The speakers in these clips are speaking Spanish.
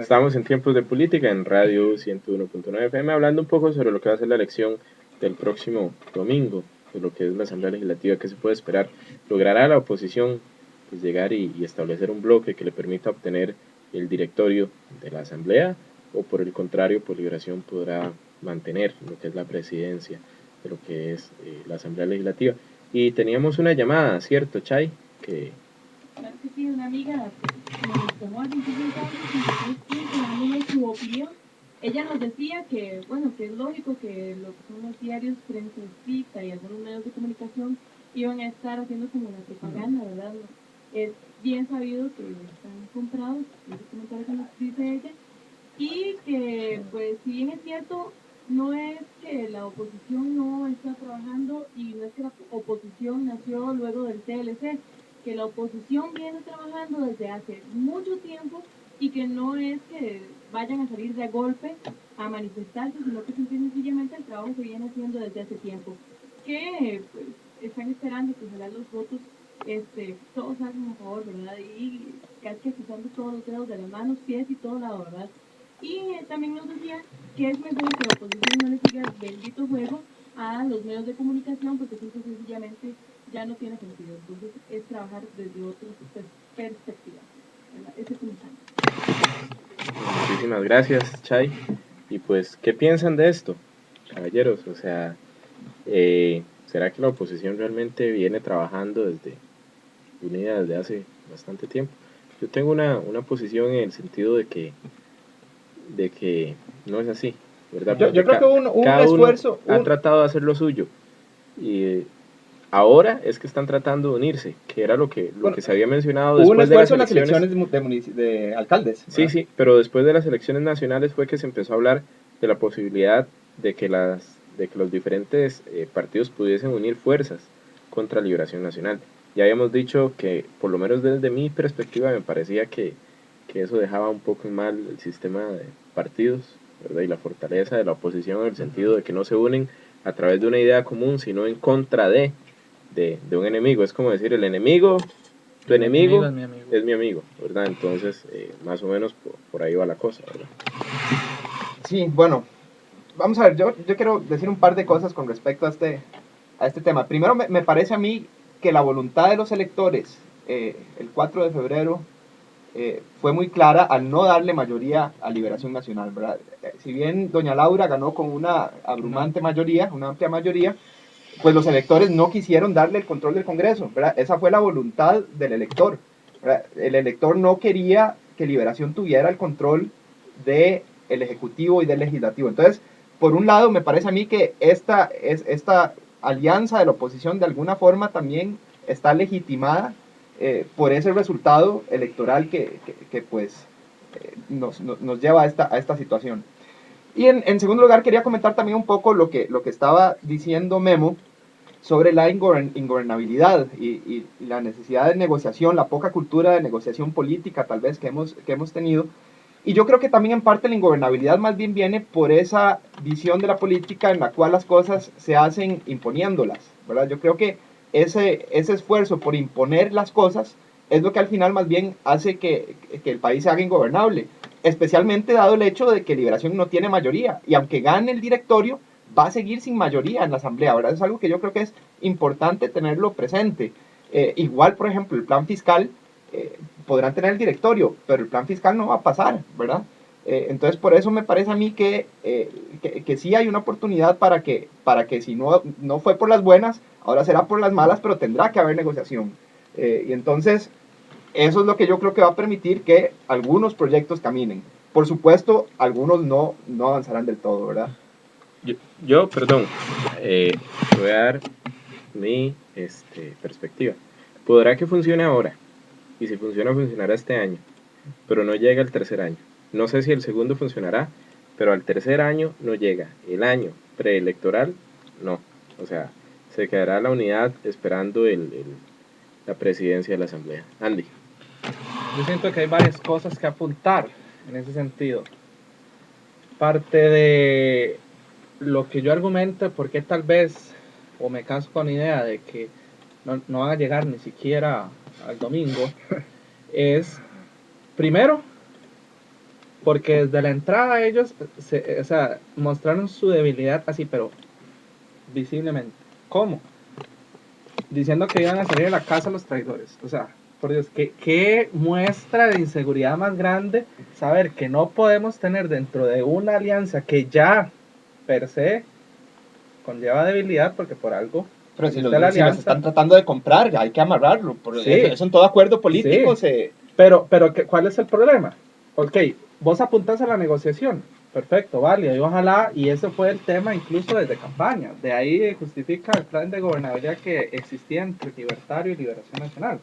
Estamos en Tiempos de Política en Radio 101.9 FM hablando un poco sobre lo que va a ser la elección del próximo domingo, de lo que es la Asamblea Legislativa, que se puede esperar. ¿Logrará la oposición pues, llegar y establecer un bloque que le permita obtener el directorio de la Asamblea? ¿O por el contrario, por Liberación podrá mantener lo que es la presidencia de lo que es la Asamblea Legislativa? Y teníamos una llamada, ¿cierto, Chay? Claro que sí, una amiga que nos tomó a 25 años y dándole su opinión. Ella nos decía que, bueno, que es lógico que lo que son los diarios, prensa escrita y algunos medios de comunicación iban a estar haciendo como una propaganda, ¿verdad? Es bien sabido que están comprados, ese comentario que nos dice ella, y que, pues, si bien es cierto, no es que la oposición no está trabajando y no es que la oposición nació luego del TLC, que la oposición viene trabajando desde hace mucho tiempo y que no es que vayan a salir de golpe a manifestarse, sino que sencillamente el trabajo se viene haciendo desde hace tiempo. Que pues, están esperando que ojalá los votos todos salgan a favor, ¿verdad? Y casi quitando todos los dedos de las manos, pies y todo lado, ¿verdad? Y también nos decía que es mejor que la oposición no le siga el bendito juego a los medios de comunicación porque simple y sencillamente ya no tiene sentido. Entonces es trabajar desde otras perspectivas. Ese comentario. Muchísimas gracias, Chay. Y pues, ¿qué piensan de esto, caballeros? O sea, ¿será que la oposición realmente viene trabajando unida desde hace bastante tiempo? Yo tengo una posición en el sentido de que no es así, ¿verdad? Yo creo que un cada esfuerzo... uno ha tratado de hacer lo suyo. Y ahora es que están tratando de unirse, que era lo que se había mencionado después de las elecciones. De alcaldes. Sí, sí, pero después de las elecciones nacionales fue que se empezó a hablar de la posibilidad de que los diferentes partidos pudiesen unir fuerzas contra Liberación Nacional. Ya habíamos dicho que, por lo menos desde mi perspectiva, me parecía que eso dejaba un poco en mal el sistema de partidos, ¿verdad? Y la fortaleza de la oposición en el sentido de que no se unen a través de una idea común, sino en contra de un enemigo. Es como decir, el enemigo, tu enemigo es mi amigo, ¿verdad? Entonces, más o menos por ahí va la cosa, ¿verdad? Sí, bueno, vamos a ver, yo quiero decir un par de cosas con respecto a este tema. Primero, me parece a mí que la voluntad de los electores el 4 de febrero fue muy clara al no darle mayoría a Liberación Nacional, ¿verdad? Si bien doña Laura ganó con una abrumante mayoría, una amplia mayoría, pues los electores no quisieron darle el control del Congreso, ¿verdad? Esa fue la voluntad del elector, ¿verdad? El elector no quería que Liberación tuviera el control del Ejecutivo y del Legislativo. Entonces, por un lado, me parece a mí que esta alianza de la oposición de alguna forma también está legitimada por ese resultado electoral que pues nos lleva a esta situación. Y en segundo lugar, quería comentar también un poco lo que estaba diciendo Memo sobre la ingobernabilidad y la necesidad de negociación, la poca cultura de negociación política tal vez que hemos tenido. Y yo creo que también en parte la ingobernabilidad más bien viene por esa visión de la política en la cual las cosas se hacen imponiéndolas, ¿verdad? Yo creo que ese esfuerzo por imponer las cosas es lo que al final más bien hace que el país se haga ingobernable, especialmente dado el hecho de que Liberación no tiene mayoría, y aunque gane el directorio, va a seguir sin mayoría en la Asamblea, ¿verdad? Es algo que yo creo que es importante tenerlo presente. Igual, por ejemplo, el plan fiscal, podrán tener el directorio, pero el plan fiscal no va a pasar, ¿verdad? Entonces, por eso me parece a mí que sí hay una oportunidad para que si no fue por las buenas, ahora será por las malas, pero tendrá que haber negociación. Y entonces, eso es lo que yo creo que va a permitir que algunos proyectos caminen. Por supuesto, algunos no avanzarán del todo, ¿verdad? Yo perdón, voy a dar mi perspectiva. Podrá que funcione ahora, y si funciona, funcionará este año, pero no llega el tercer año. No sé si el segundo funcionará, pero al tercer año no llega. El año preelectoral, no. O sea, se quedará la unidad esperando la presidencia de la Asamblea. Andy. Yo siento que hay varias cosas que apuntar en ese sentido. Parte de lo que yo argumento, porque tal vez, o me caso con la idea de que no van a llegar ni siquiera al domingo, es, primero, Porque desde la entrada ellos o sea, mostraron su debilidad así, pero visiblemente. ¿Cómo? Diciendo que iban a salir de la casa los traidores. O sea, por Dios, ¿qué muestra de inseguridad más grande saber que no podemos tener dentro de una alianza que ya per se conlleva debilidad, porque por algo Pero si existe la si los alianza. están tratando de comprar, hay que amarrarlo. Sí. Eso en todo acuerdo político Sí. Pero ¿cuál es el problema? Ok, vos apuntás a la negociación, perfecto, válido, y ojalá, y ese fue el tema incluso desde campaña, de ahí justifica el plan de gobernabilidad que existía entre Libertario y Liberación Nacional.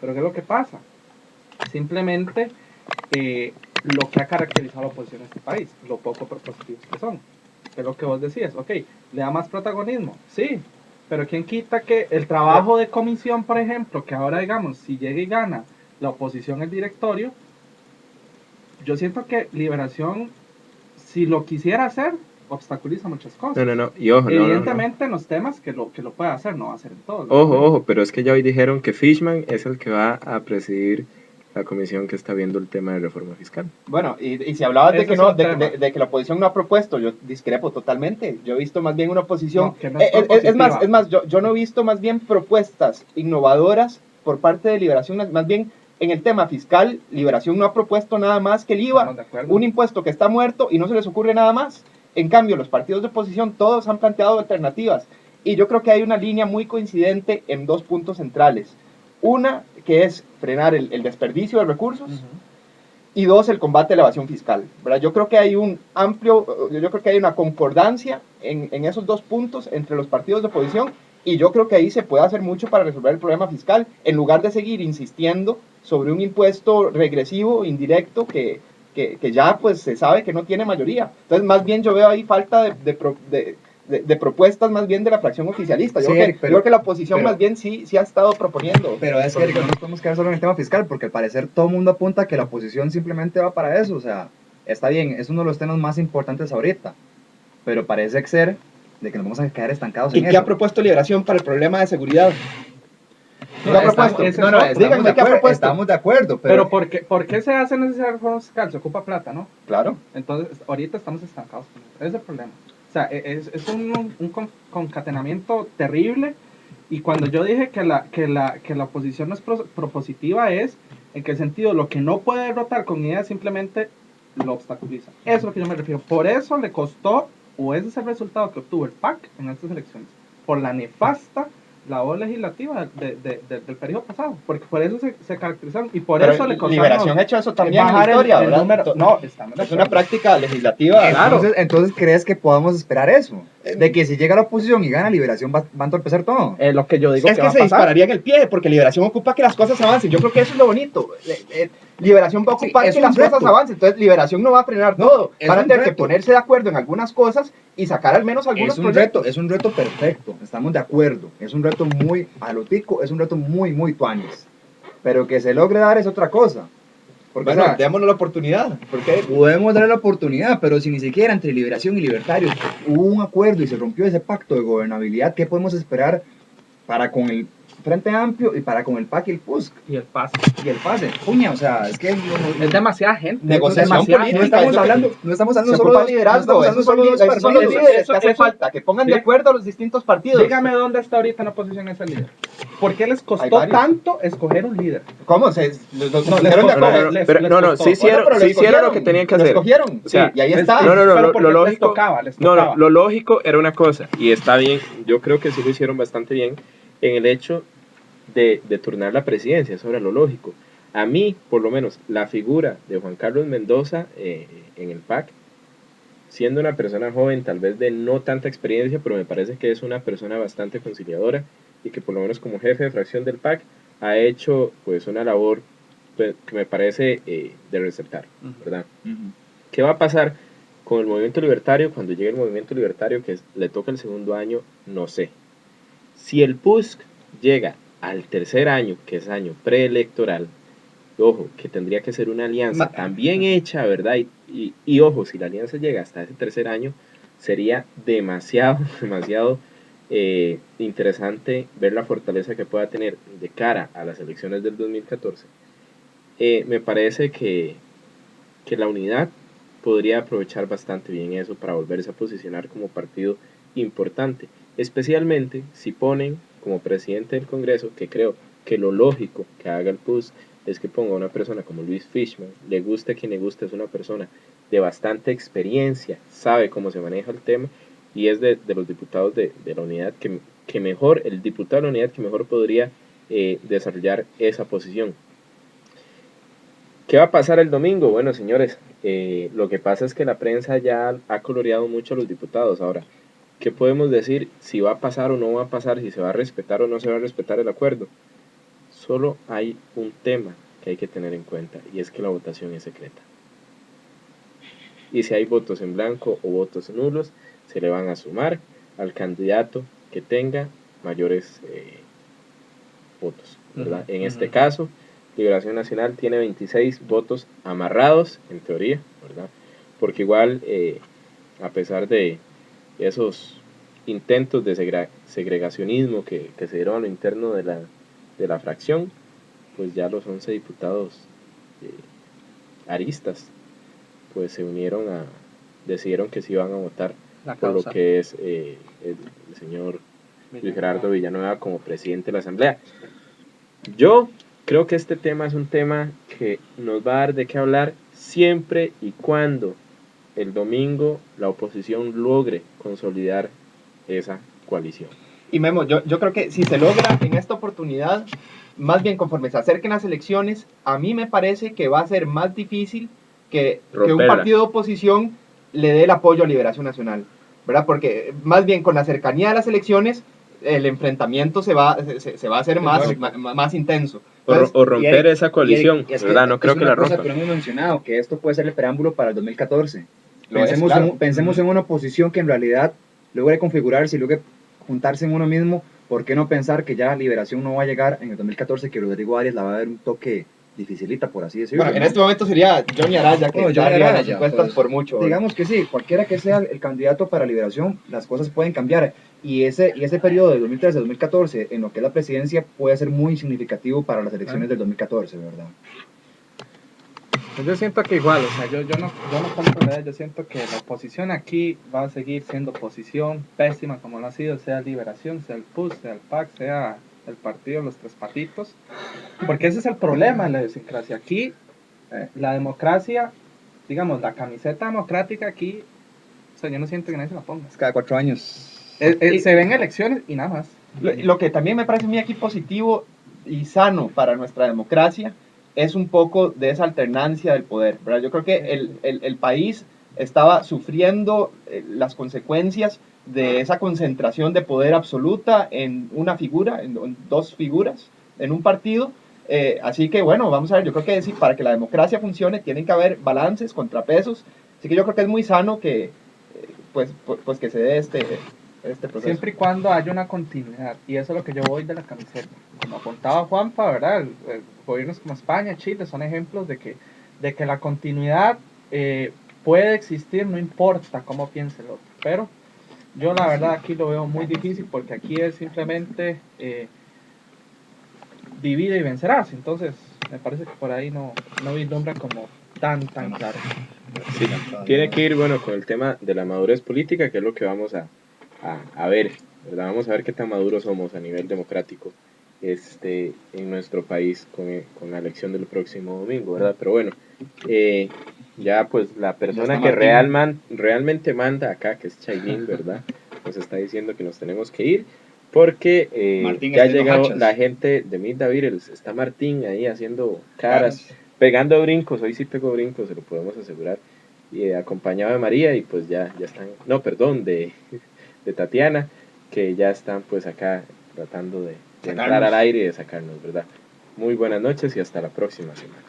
Pero ¿qué es lo que pasa? Simplemente lo que ha caracterizado a la oposición en este país, lo poco propositivos que son. Que es lo que vos decías, ok, le da más protagonismo, sí, pero ¿quién quita que el trabajo de comisión, por ejemplo, que ahora digamos, si llega y gana la oposición el directorio, yo siento que Liberación, si lo quisiera hacer, obstaculiza muchas cosas. No, y ojo, Evidentemente en los temas que lo puede hacer, no va a hacer en todos. Ojo, pero es que ya hoy dijeron que Fishman es el que va a presidir la comisión que está viendo el tema de reforma fiscal. Bueno, y si hablabas de Ese que, es no, un tema. de que la oposición no ha propuesto, yo discrepo totalmente. Yo he visto más bien una oposición... No, que no es es más, propositiva. yo no he visto más bien propuestas innovadoras por parte de Liberación. Más bien, en el tema fiscal, Liberación no ha propuesto nada más que el IVA, Estamos de acuerdo. un impuesto que está muerto y no se les ocurre nada más. En cambio, los partidos de oposición todos han planteado alternativas. Y yo creo que hay una línea muy coincidente en dos puntos centrales. Una, que es frenar el desperdicio de recursos. Y dos, el combate a la evasión fiscal, ¿verdad? Yo creo que hay yo creo que hay una concordancia en esos dos puntos entre los partidos de oposición, y yo creo que ahí se puede hacer mucho para resolver el problema fiscal, en lugar de seguir insistiendo sobre un impuesto regresivo, indirecto, que ya pues se sabe que no tiene mayoría. Entonces, más bien yo veo ahí falta de propuestas más bien de la fracción oficialista. Yo, Sí, creo, Eric, yo creo que la oposición pero- más bien sí ha estado proponiendo. Pero es que Eric, no nos podemos quedar solo en el tema fiscal, porque al parecer todo el mundo apunta a que la oposición simplemente va para eso. O sea, está bien, es uno de los temas más importantes ahorita, pero parece ser de que nos vamos a quedar estancados ¿Y en qué eso. ha propuesto Liberación para el problema de seguridad? ¿Qué ha propuesto? Díganme qué ha propuesto. Estamos de acuerdo, Pero ¿por qué se hace necesaria reforma fiscal? Se ocupa plata, ¿no? Claro. Entonces, ahorita estamos estancados con eso. Ese es el problema. O sea, es un concatenamiento terrible. Y cuando yo dije que la oposición no es propositiva, es en qué sentido lo que no puede derrotar con ideas simplemente lo obstaculiza. Eso es lo que yo me refiero. Por eso le costó, o ese es el resultado que obtuvo el PAC en estas elecciones, por la nefasta labor legislativa del periodo pasado, porque por eso se caracterizaron y por Pero eso le costó. Liberación ha hecho eso también en la bajar historia, el ¿verdad? número. No, estamos de Es una acuerdo. práctica legislativa. Claro. Entonces, ¿crees que podamos esperar eso? De que si llega la oposición y gana Liberación va a entorpecer todo. Lo que yo digo Es que que va se a pasar. dispararía en el pie, porque Liberación ocupa que las cosas avancen. Yo creo que eso es lo bonito. Liberación va a ocupar es que un las reto. cosas avancen. Entonces, Liberación no va a frenar todo. es Van a un tener que reto. ponerse de acuerdo en algunas cosas y sacar al menos algunos proyectos. Es un reto perfecto, estamos de acuerdo. Es un reto muy alotico, es un reto muy tuanis. Pero que se logre dar es otra cosa. Porque, Bueno, o sea, démonos la oportunidad. Porque podemos darle la oportunidad, pero si ni siquiera entre Liberación y Libertarios hubo un acuerdo y se rompió ese pacto de gobernabilidad, ¿qué podemos esperar para con el Frente Amplio y para con el PAC y el PUSC Y el paso. y el PASE? Puña, o sea, es que Es demasiada gente. Negociación demasiada política. no estamos yo- hablando, no estamos se hablando solo ocupa de liderazgo. Esos son los personas. líderes Eso- que hace eso- falta, que pongan de sí. acuerdo a los distintos partidos. Dígame dónde está ahorita la oposición ese líder. ¿Por qué les Hay costó varios. tanto escoger un líder? ¿Cómo? Se No, pusieron les de costó. acuerdo. Les sí costó. Bueno, pero sí hicieron lo que tenían que hacer. escogieron. O sea, y ahí les- está. No, Pero lo porque les lógico. tocaba, les tocaba. Lo lógico era una cosa, y está bien, yo creo que sí lo hicieron bastante bien, en el hecho de turnar la presidencia, eso era lo lógico. A mí, por lo menos, la figura de Juan Carlos Mendoza en el PAC, siendo una persona joven, tal vez de no tanta experiencia, pero me parece que es una persona bastante conciliadora y que por lo menos como jefe de fracción del PAC ha hecho pues una labor pues, que me parece de resaltar, ¿verdad? ¿Qué va a pasar con el movimiento libertario cuando llegue el movimiento libertario que le toca el segundo año? No sé. Si el PUSC llega al tercer año, que es año preelectoral, ojo, que tendría que ser una alianza también hecha, ¿verdad? Y ojo, si la alianza llega hasta ese tercer año, sería demasiado interesante ver la fortaleza que pueda tener de cara a las elecciones del 2014. Me parece que que la unidad podría aprovechar bastante bien eso para volverse a posicionar como partido importante, especialmente si ponen como presidente del Congreso, que creo que lo lógico que haga el PUS es que ponga a una persona como Luis Fishman, le guste quien le guste, es una persona de bastante experiencia, sabe cómo se maneja el tema y es de los diputados de la unidad que mejor, el diputado de la unidad que mejor podría desarrollar esa posición. ¿Qué va a pasar el domingo? Bueno, señores, lo que pasa es que la prensa ya ha coloreado mucho a los diputados. Ahora, ¿qué podemos decir si va a pasar o no va a pasar, si se va a respetar o no se va a respetar el acuerdo? Solo hay un tema que hay que tener en cuenta y es que la votación es secreta. Y si hay votos en blanco o votos nulos, se le van a sumar al candidato que tenga mayores votos, ¿verdad? En este caso, Liberación Nacional tiene 26 votos amarrados, en teoría, ¿verdad? Porque igual, a pesar de esos intentos de segregacionismo que se dieron a lo interno de la fracción, pues ya los 11 diputados aristas, pues se unieron decidieron que se iban a votar por lo que es el señor Luis Gerardo Villanueva como presidente de la Asamblea. Yo creo que este tema es un tema que nos va a dar de qué hablar siempre y cuando el domingo la oposición logre consolidar esa coalición. Y Memo, yo creo que si se logra en esta oportunidad, más bien conforme se acerquen las elecciones, a mí me parece que va a ser más difícil que un partido de oposición le dé el apoyo a Liberación Nacional, ¿verdad? Porque más bien con la cercanía de las elecciones, el enfrentamiento se va a hacer más intenso. Entonces, o romper esa coalición, ¿verdad? No creo que la rompan. Pero hemos mencionado que esto puede ser el preámbulo para el 2014. Claro. Pensemos en una oposición que en realidad logre configurarse y logre juntarse en uno mismo. ¿Por qué no pensar que ya Liberación no va a llegar en el 2014, que Rodrigo Arias la va a dar un toque dificilita, por así decirlo? Bueno, en este momento sería Johnny Araya, que está arriba de las encuestas por mucho. Digamos que sí, cualquiera que sea el candidato para Liberación, las cosas pueden cambiar. Y ese periodo de 2013 a 2014, en lo que es la presidencia, puede ser muy significativo para las elecciones del 2014, ¿verdad? Pues yo siento que igual, o sea, yo no compro la idea, yo siento que la oposición aquí va a seguir siendo oposición pésima como lo ha sido, sea Liberación, sea el PUS, sea el PAC, sea el partido Los Tres Patitos, porque ese es el problema de la idiosincrasia. Aquí, la democracia, digamos, la camiseta democrática aquí, o sea, yo no siento que nadie se la ponga. Es cada 4 años. Se ven elecciones y nada más. Lo que también me parece a mí aquí positivo y sano para nuestra democracia es un poco de esa alternancia del poder, ¿verdad? Yo creo que el país estaba sufriendo las consecuencias de esa concentración de poder absoluta en una figura, en dos figuras, en un partido. Así que bueno, vamos a ver, yo creo que para que la democracia funcione tienen que haber balances, contrapesos. Así que yo creo que es muy sano que, pues que se dé este proceso. Siempre y cuando haya una continuidad, y eso es lo que yo voy de la camiseta. Como apuntaba Juanpa, ¿verdad? Gobiernos como España, Chile son ejemplos de que la continuidad puede existir, no importa cómo piense el otro. Pero yo la verdad aquí lo veo muy difícil porque aquí es simplemente divide y vencerás. Entonces me parece que por ahí no vislumbra como tan claro. Sí, tiene que ir, bueno, con el tema de la madurez política, que es lo que vamos a ver, ¿verdad? Vamos a ver qué tan maduros somos a nivel democrático en nuestro país con la elección del próximo domingo, ¿verdad? Pero bueno, ya pues la persona que realmente manda acá, que es Chaylin, ¿verdad? Nos está diciendo que nos tenemos que ir porque ya ha llegado la gente de Meet the Beatles. Está Martín ahí haciendo caras, pegando brincos. Hoy sí pegó brincos, se lo podemos asegurar, y acompañado de María, y pues ya están, no, perdón, de Tatiana, que ya están pues acá tratando de entrar al aire y de sacarnos, ¿verdad? Muy buenas noches y hasta la próxima semana.